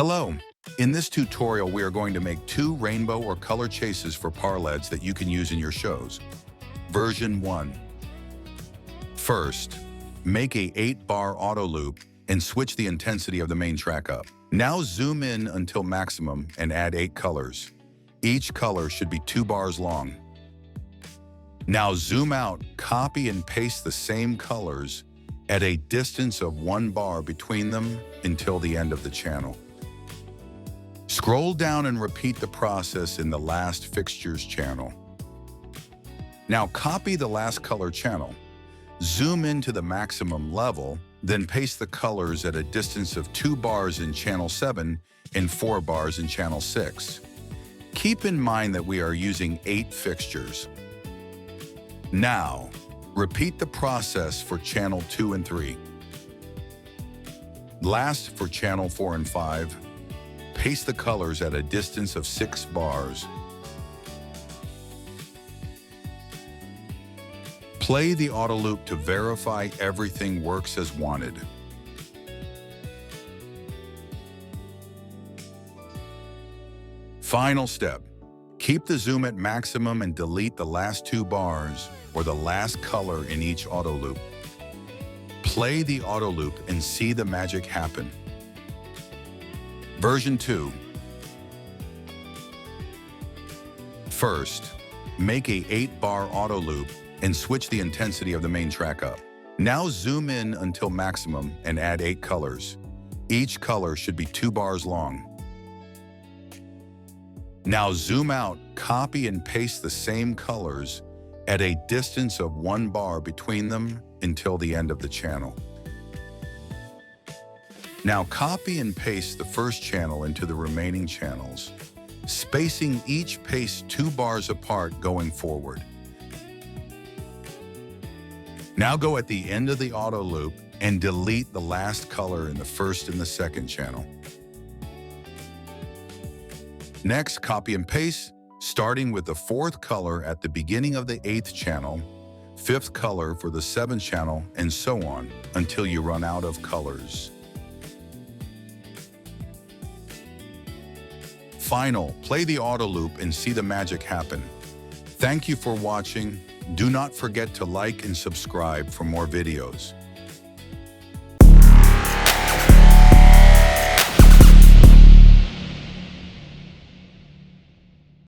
Hello! In this tutorial, we are going to make 2 rainbow or color chases for parleds that you can use in your shows. Version 1. First, make a 8-bar auto loop and switch the intensity of the main track up. Now zoom in until maximum and add 8 colors. Each color should be 2 bars long. Now zoom out, copy and paste the same colors at a distance of 1 bar between them until the end of the channel. Scroll down and repeat the process in the last fixtures channel. Now copy the last color channel. Zoom into the maximum level, then paste the colors at a distance of 2 bars in channel 7 and 4 bars in channel 6. Keep in mind that we are using 8 fixtures. Now, repeat the process for channel 2 and 3. Last, for channel 4 and 5, paste the colors at a distance of 6 bars. Play the auto loop to verify everything works as wanted. Final step. Keep the zoom at maximum and delete the last 2 bars or the last color in each auto loop. Play the auto loop and see the magic happen. Version 2. First, make a 8-bar auto loop and switch the intensity of the main track up. Now zoom in until maximum and add 8 colors. Each color should be 2 bars long. Now zoom out, copy and paste the same colors at a distance of 1 bar between them until the end of the channel. Now copy and paste the first channel into the remaining channels, spacing each paste 2 bars apart going forward. Now go at the end of the auto loop and delete the last color in the first and the second channel. Next, copy and paste, starting with the 4th color at the beginning of the 8th channel, 5th color for the 7th channel, and so on until you run out of colors. Final, play the auto loop and see the magic happen. Thank you for watching. Do not forget to like and subscribe for more videos.